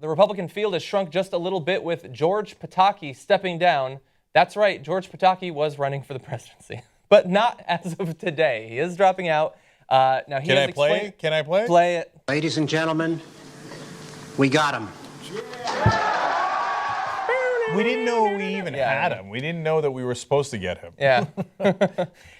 The Republican field has shrunk just a little bit with George Pataki stepping down. That's right, George Pataki was running for the presidency, but not as of today. He is dropping out. Now he Can I play it? Can I play it? Play it. Ladies and gentlemen, we got him. We didn't know we even had him. We didn't know that we were supposed to get him. Yeah.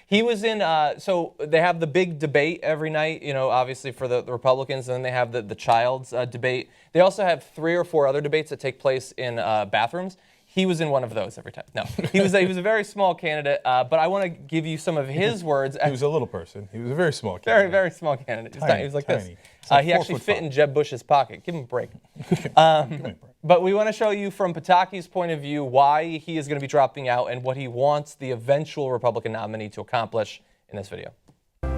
He was in, so they have the big debate every night, you know, obviously for the Republicans, and then they have the child's debate. They also have 3 or 4 other debates that take place in bathrooms. He was in one of those every time. No, he was a very small candidate, but I want to give you some of his words. He was a little person. He was a very small Very, candidate. very small candidate. He was like tiny. this. Like he actually fit in Jeb Bush's pocket. Give him a break. Give me a break. But we want to show you from Pataki's point of view why he is going to be dropping out and what he wants the eventual Republican nominee to accomplish in this video.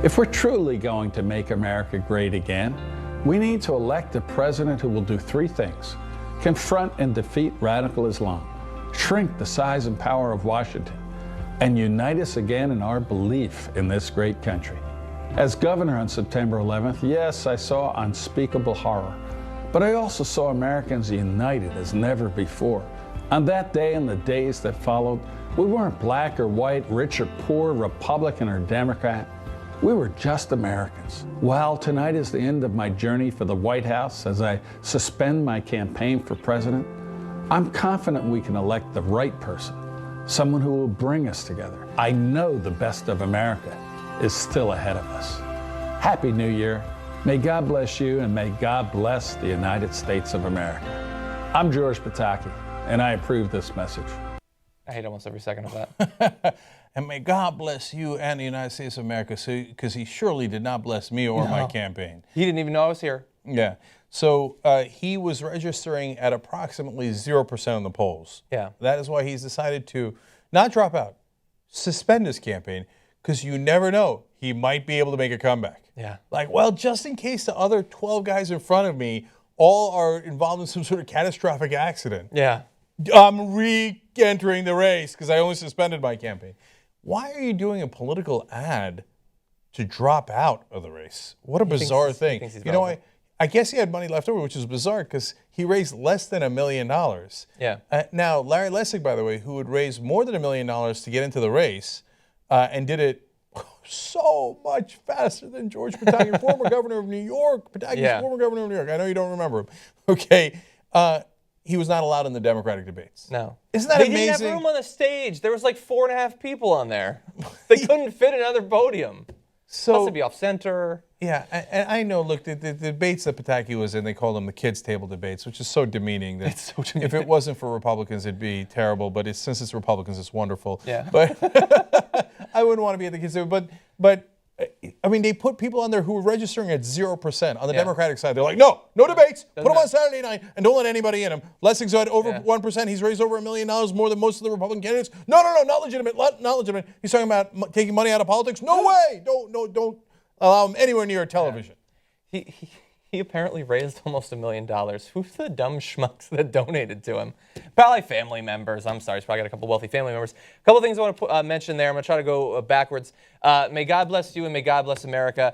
If we're truly going to make America great again, we need to elect a president who will do 3 things: confront and defeat radical Islam, shrink the size and power of Washington, and unite us again in our belief in this great country. As governor on September 11th, yes, I saw unspeakable horror, but I also saw Americans united as never before. On that day and the days that followed, we weren't black or white, rich or poor, Republican or Democrat. We were just Americans. While tonight is the end of my journey for the White House as I suspend my campaign for president, I'm confident we can elect the right person, someone who will bring us together. I know the best of America is still ahead of us. Happy New Year. May God bless you, and may God bless the United States of America. I'm George Pataki, and I approve this message. I hate almost every second of that. And may God bless you and the United States of America, because he surely did not bless me or my campaign. He didn't even know I was here. Yeah. So he was registering at approximately 0% in the polls. Yeah. That is why he's decided to not drop out, suspend his campaign, because you never know. He might be able to make a comeback. Yeah. Like, well, just in case the other 12 guys in front of me all are involved in some sort of catastrophic accident. Yeah. I'm re-entering the race because I only suspended my campaign. Why are you doing a political ad to drop out of the race? What a bizarre thing. You know, I guess he had money left over, which is bizarre because he raised less than $1 million. Yeah. Now, Larry Lessig, by the way, who would raise more than $1 million to get into the race and did it so much faster than George Pataki, former governor of New York. Pataki's former governor of New York. I know you don't remember him. Okay. He was not allowed in the Democratic debates. No. Isn't that amazing? They didn't have room on the stage. There was like 4.5 people on there. They couldn't fit another podium. So Plus it'd be off center. Yeah, and I know, look, the debates that Pataki was in, they call them the kids' table debates, which is so demeaning that It's so demeaning. if it wasn't for Republicans, it'd be terrible. But since it's Republicans, it's wonderful. Yeah. But I wouldn't want to be at the kids' table. But I mean, they put people on there who were registering at 0%. On the Democratic side, they're like, no debates. Put them on Saturday night and don't let anybody in them. Lessig's at over 1%. He's raised over $1 million more than most of the Republican candidates. No, not legitimate. Not legitimate. He's talking about taking money out of politics. No way. Don't allow him anywhere near television. He apparently raised almost $1 million. Who's the dumb schmucks that donated to him? Probably family members. I'm sorry. He's probably got a couple wealthy family members. A couple things I want to mention there. I'm going to try to go backwards. May God bless you and may God bless America.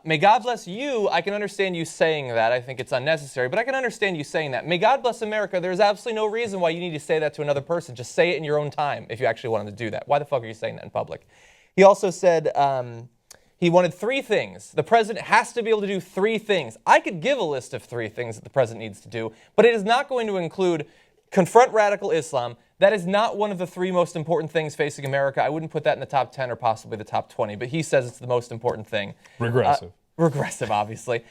May God bless you. I can understand you saying that. I think it's unnecessary, but I can understand you saying that. May God bless America. There's absolutely no reason why you need to say that to another person. Just say it in your own time if you actually wanted to do that. Why the fuck are you saying that in public? He also said... he wanted 3 things. The president has to be able to do 3 things. I could give a list of 3 things that the president needs to do, but it is not going to include confront radical Islam. That is not one of the 3 most important things facing America. I wouldn't put that in the top 10 or possibly the top 20, but he says it's the most important thing. Regressive. Regressive, obviously.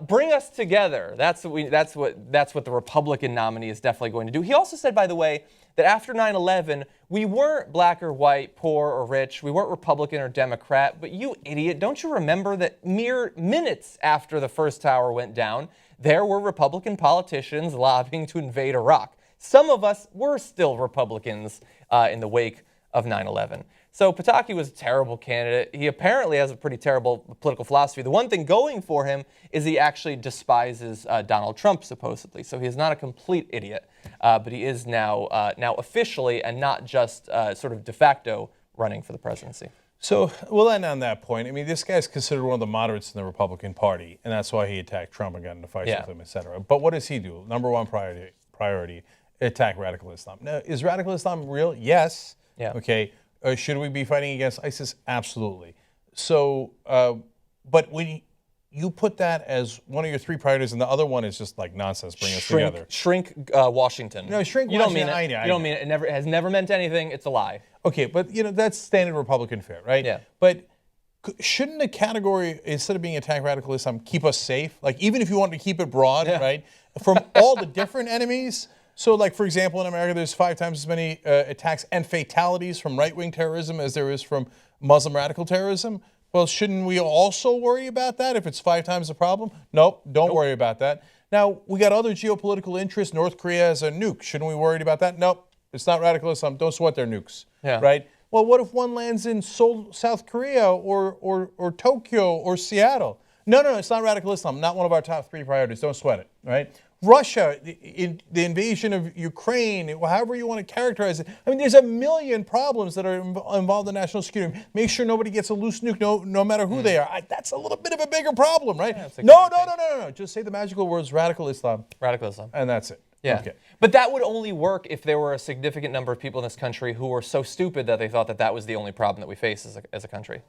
Bring us together. That's what the Republican nominee is definitely going to do. He also said, by the way, that after 9/11, we weren't black or white, poor or rich. We weren't Republican or Democrat. But you idiot, don't you remember that mere minutes after the first tower went down, there were Republican politicians lobbying to invade Iraq? Some of us were still Republicans in the wake of 9/11. So Pataki was a terrible candidate. He apparently has a pretty terrible political philosophy. The one thing going for him is he actually despises Donald Trump, supposedly. So he is not a complete idiot, but he is now officially and not just sort of de facto running for the presidency. So we'll end on that point. I mean, this guy's considered one of the moderates in the Republican Party, and that's why he attacked Trump and got into fights with him, et cetera. But what does he do? Number one priority, attack radical Islam. Now, is radical Islam real? Yes. Yeah. Okay. Should we be fighting against ISIS? Absolutely. So, but when you put that as one of your three priorities, and the other one is just like nonsense, bring us together. Shrink Washington. No, shrink you Washington. Don't mean it. You don't mean it. It has never meant anything. It's a lie. Okay, but that's standard Republican fare, right? Yeah. But shouldn't a category, instead of being attack radical Islam, keep us safe? Like, even if you want to keep it broad, right? From all the different enemies. So, like, for example, in America, there's 5 times as many attacks and fatalities from right-wing terrorism as there is from Muslim radical terrorism. Well, shouldn't we also worry about that if it's 5 times the problem? Nope, don't worry about that. Now, we got other geopolitical interests. North Korea has a nuke. Shouldn't we worry about that? Nope, it's not radical Islam. Don't sweat their nukes, right? Well, what if one lands in Seoul, South Korea or Tokyo or Seattle? No, it's not radical Islam. Not one of our top 3 priorities. Don't sweat it, right? Russia, the invasion of Ukraine, however you want to characterize it. I mean, there's a million problems that are involved in national security. Make sure nobody gets a loose nuke, no matter who they are. That's a little bit of a bigger problem, right? Yeah, no. Just say the magical words, radical Islam. Radical Islam. And that's it. Yeah. Okay. But that would only work if there were a significant number of people in this country who were so stupid that they thought that was the only problem that we face as a country.